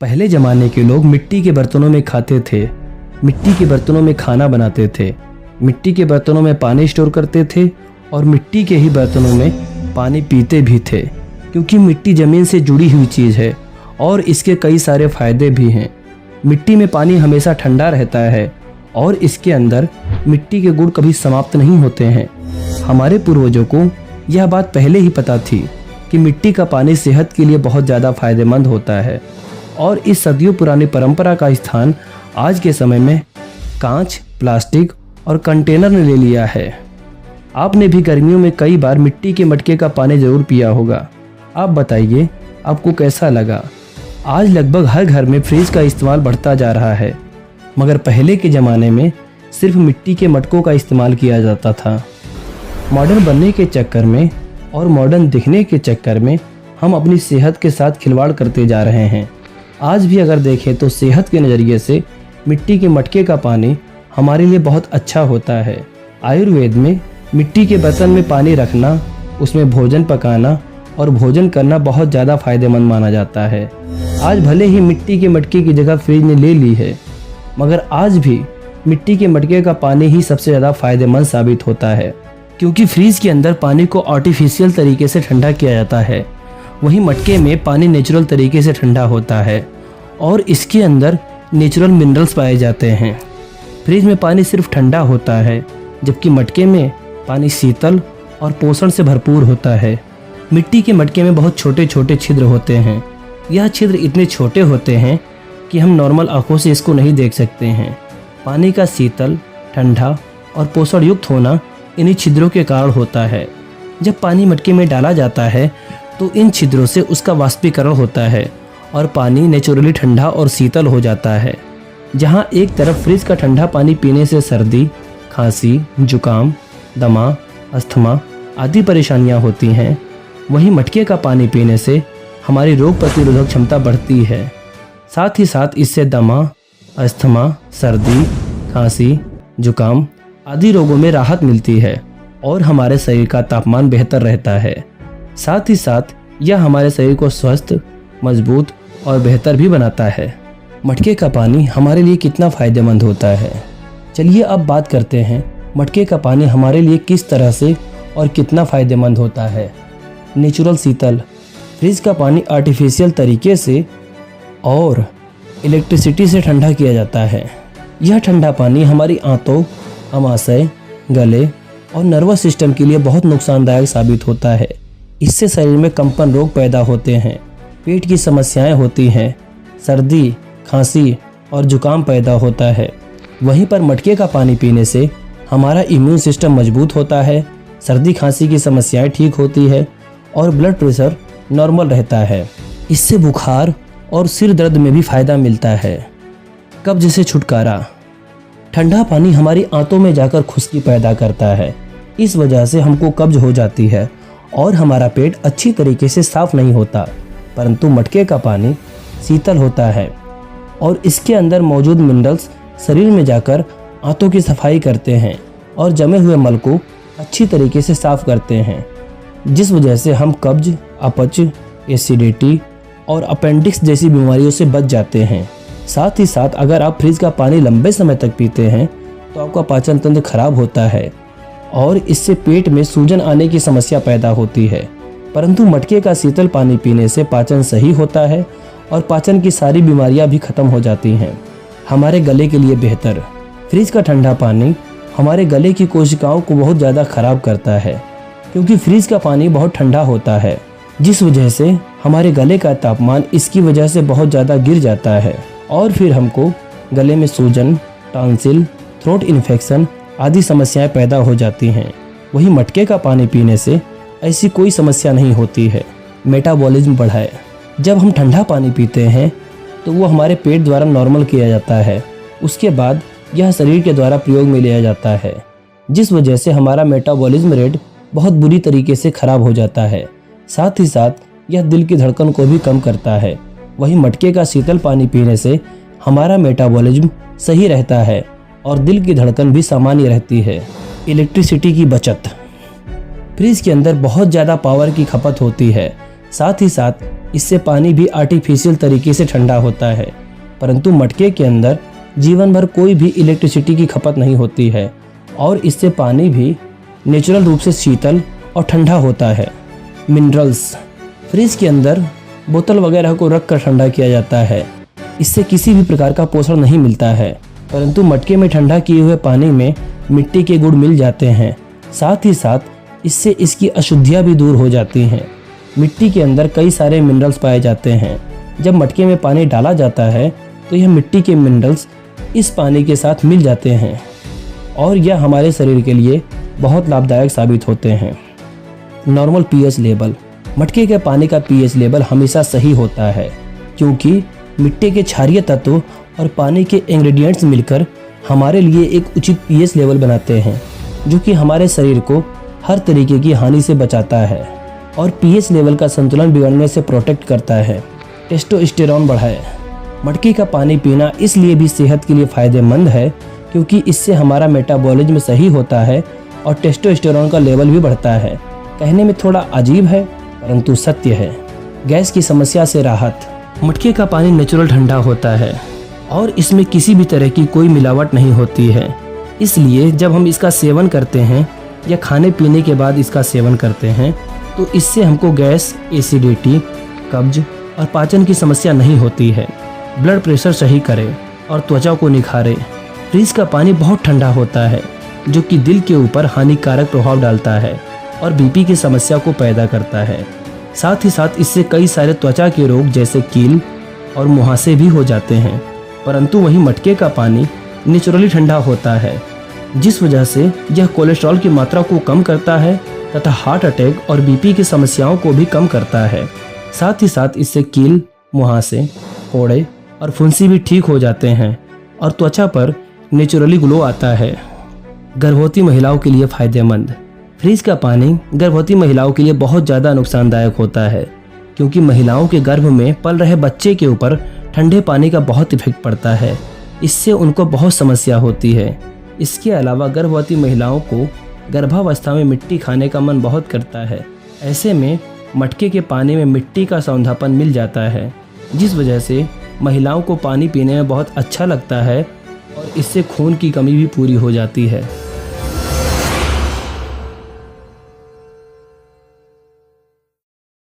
पहले ज़माने के लोग मिट्टी के बर्तनों में खाते थे, मिट्टी के बर्तनों में खाना बनाते थे, मिट्टी के बर्तनों में पानी स्टोर करते थे और मिट्टी के ही बर्तनों में पानी पीते भी थे, क्योंकि मिट्टी ज़मीन से जुड़ी हुई चीज़ है और इसके कई सारे फायदे भी हैं। मिट्टी में पानी हमेशा ठंडा रहता है और इसके अंदर मिट्टी के गुण कभी समाप्त नहीं होते हैं। हमारे पूर्वजों को यह बात पहले ही पता थी कि मिट्टी का पानी सेहत के लिए बहुत ज़्यादा फायदेमंद होता है और इस सदियों पुरानी परंपरा का स्थान आज के समय में कांच, प्लास्टिक और कंटेनर ने ले लिया है। आपने भी गर्मियों में कई बार मिट्टी के मटके का पानी ज़रूर पिया होगा। आप बताइए आपको कैसा लगा। आज लगभग हर घर में फ्रिज का इस्तेमाल बढ़ता जा रहा है, मगर पहले के ज़माने में सिर्फ मिट्टी के मटकों का इस्तेमाल किया जाता था। मॉडर्न बनने के चक्कर में और मॉडर्न दिखने के चक्कर में हम अपनी सेहत के साथ खिलवाड़ करते जा रहे हैं। आज भी अगर देखें तो सेहत के नज़रिए से मिट्टी के मटके का पानी हमारे लिए बहुत अच्छा होता है। आयुर्वेद में मिट्टी के बर्तन में पानी रखना, उसमें भोजन पकाना और भोजन करना बहुत ज़्यादा फायदेमंद माना जाता है। आज भले ही मिट्टी के मटके की जगह फ्रिज ने ले ली है, मगर आज भी मिट्टी के मटके का पानी ही सबसे ज़्यादा फायदेमंद साबित होता है, क्योंकि फ्रिज के अंदर पानी को आर्टिफिशियल तरीके से ठंडा किया जाता है, वहीं मटके में पानी नेचुरल तरीके से ठंडा होता है और इसके अंदर नेचुरल मिनरल्स पाए जाते हैं। फ्रिज में पानी सिर्फ ठंडा होता है, जबकि मटके में पानी शीतल और पोषण से भरपूर होता है। मिट्टी के मटके में बहुत छोटे छोटे छिद्र होते हैं। यह छिद्र इतने छोटे होते हैं कि हम नॉर्मल आंखों से इसको नहीं देख सकते हैं। पानी का शीतल, ठंडा और पोषण युक्त होना इन्हीं छिद्रों के कारण होता है। जब पानी मटके में डाला जाता है तो इन छिद्रों से उसका वाष्पीकरण होता है और पानी नेचुरली ठंडा और शीतल हो जाता है। जहां एक तरफ फ्रिज का ठंडा पानी पीने से सर्दी, खांसी, जुकाम, दमा, अस्थमा आदि परेशानियां होती हैं, वहीं मटके का पानी पीने से हमारी रोग प्रतिरोधक क्षमता बढ़ती है। साथ ही साथ इससे दमा, अस्थमा, सर्दी, खांसी, जुकाम आदि रोगों में राहत मिलती है और हमारे शरीर का तापमान बेहतर रहता है। साथ ही साथ यह हमारे शरीर को स्वस्थ, मजबूत और बेहतर भी बनाता है। मटके का पानी हमारे लिए कितना फ़ायदेमंद होता है, चलिए अब बात करते हैं मटके का पानी हमारे लिए किस तरह से और कितना फ़ायदेमंद होता है। नेचुरल शीतल। फ्रिज का पानी आर्टिफिशियल तरीके से और इलेक्ट्रिसिटी से ठंडा किया जाता है। यह ठंडा पानी हमारी आंतों, अमाशय, गले और नर्वस सिस्टम के लिए बहुत नुकसानदायक साबित होता है। इससे शरीर में कंपन रोग पैदा होते हैं, पेट की समस्याएं होती हैं, सर्दी, खांसी और जुकाम पैदा होता है। वहीं पर मटके का पानी पीने से हमारा इम्यून सिस्टम मजबूत होता है, सर्दी खांसी की समस्याएं ठीक होती है और ब्लड प्रेशर नॉर्मल रहता है। इससे बुखार और सिर दर्द में भी फ़ायदा मिलता है। कब्ज से छुटकारा। ठंडा पानी हमारी आंतों में जाकर खुश्की पैदा करता है। इस वजह से हमको कब्ज हो जाती है और हमारा पेट अच्छी तरीके से साफ नहीं होता। परंतु मटके का पानी शीतल होता है और इसके अंदर मौजूद मिनरल्स शरीर में जाकर आंतों की सफाई करते हैं और जमे हुए मल को अच्छी तरीके से साफ करते हैं, जिस वजह से हम कब्ज, अपच, एसिडिटी और अपेंडिक्स जैसी बीमारियों से बच जाते हैं। साथ ही साथ अगर आप फ्रिज का पानी लंबे समय तक पीते हैं तो आपका पाचन तंत्र खराब होता है और इससे पेट में सूजन आने की समस्या पैदा होती है। परंतु मटके का शीतल पानी पीने से पाचन सही होता है और पाचन की सारी बीमारियां भी खत्म हो जाती हैं। हमारे गले के लिए बेहतर। फ्रिज का ठंडा पानी हमारे गले की कोशिकाओं को बहुत ज़्यादा खराब करता है, क्योंकि फ्रिज का पानी बहुत ठंडा होता है, जिस वजह से हमारे गले का तापमान इसकी वजह से बहुत ज़्यादा गिर जाता है और फिर हमको गले में सूजन, टॉन्सिल, थ्रोट इन्फेक्शन आदि समस्याएं पैदा हो जाती हैं। वहीं मटके का पानी पीने से ऐसी कोई समस्या नहीं होती है। मेटाबॉलिज्म बढ़ाए। जब हम ठंडा पानी पीते हैं तो वो हमारे पेट द्वारा नॉर्मल किया जाता है, उसके बाद यह शरीर के द्वारा प्रयोग में लिया जाता है, जिस वजह से हमारा मेटाबॉलिज्म रेट बहुत बुरी तरीके से खराब हो जाता है। साथ ही साथ यह दिल की धड़कन को भी कम करता है। वहीं मटके का शीतल पानी पीने से हमारा मेटाबॉलिज्म सही रहता है और दिल की धड़कन भी सामान्य रहती है। इलेक्ट्रिसिटी की बचत। फ्रिज के अंदर बहुत ज़्यादा पावर की खपत होती है, साथ ही साथ इससे पानी भी आर्टिफिशियल तरीके से ठंडा होता है, परंतु मटके के अंदर जीवन भर कोई भी इलेक्ट्रिसिटी की खपत नहीं होती है और इससे पानी भी नेचुरल रूप से शीतल और ठंडा होता है। मिनरल्स, फ्रिज के अंदर बोतल वगैरह को रख कर ठंडा किया जाता है, इससे किसी भी प्रकार का पोषण नहीं मिलता है, परंतु मटके में ठंडा किए हुए पानी में मिट्टी के गुण मिल जाते हैं। साथ ही साथ इससे इसकी अशुद्धियाँ भी दूर हो जाती हैं। मिट्टी के अंदर कई सारे मिनरल्स पाए जाते हैं। जब मटके में पानी डाला जाता है तो यह मिट्टी के मिनरल्स इस पानी के साथ मिल जाते हैं और यह हमारे शरीर के लिए बहुत लाभदायक साबित होते हैं। नॉर्मल पीएच लेवल, मटके के पानी का पीएच लेवल हमेशा सही होता है क्योंकि मिट्टी के क्षारीय तत्व और पानी के इंग्रेडिएंट्स मिलकर हमारे लिए एक उचित पीएच लेवल बनाते हैं जो कि हमारे शरीर को हर तरीके की हानि से बचाता है और पीएच लेवल का संतुलन बिगड़ने से प्रोटेक्ट करता है। टेस्टोस्टेरोन बढ़ाए, मटके का पानी पीना इसलिए भी सेहत के लिए फायदेमंद है क्योंकि इससे हमारा मेटाबॉलिज्म सही होता है और टेस्टोस्टेरोन का लेवल भी बढ़ता है। कहने में थोड़ा अजीब है परंतु सत्य है। गैस की समस्या से राहत, मटके का पानी नेचुरल ठंडा होता है और इसमें किसी भी तरह की कोई मिलावट नहीं होती है, इसलिए जब हम इसका सेवन करते हैं या खाने पीने के बाद इसका सेवन करते हैं तो इससे हमको गैस, एसिडिटी, कब्ज और पाचन की समस्या नहीं होती है। ब्लड प्रेशर सही करे और त्वचा को निखारे। फ्रिज का पानी बहुत ठंडा होता है जो कि दिल के ऊपर हानिकारक प्रभाव डालता है और बीपी की समस्या को पैदा करता है। साथ ही साथ इससे कई सारे त्वचा के रोग जैसे कील और मुहासे भी हो जाते हैं, परंतु वहीं मटके का पानी नेचुरली ठंडा होता है जिस वजह से यह कोलेस्ट्रॉल की मात्रा को कम करता है तथा हार्ट अटैक और बीपी की समस्याओं को भी कम करता है। साथ ही साथ इससे कील, मुहासे, फोड़े और फुंसी भी ठीक हो जाते हैं और त्वचा पर नेचुरली ग्लो आता है। गर्भवती महिलाओं के लिए फायदेमंद, फ्रिज का पानी गर्भवती महिलाओं के लिए बहुत ज़्यादा नुकसानदायक होता है क्योंकि महिलाओं के गर्भ में पल रहे बच्चे के ऊपर ठंडे पानी का बहुत इफेक्ट पड़ता है, इससे उनको बहुत समस्या होती है। इसके अलावा गर्भवती महिलाओं को गर्भावस्था में मिट्टी खाने का मन बहुत करता है, ऐसे में मटके के पानी में मिट्टी का सौंधापन मिल जाता है जिस वजह से महिलाओं को पानी पीने में बहुत अच्छा लगता है और इससे खून की कमी भी पूरी हो जाती है।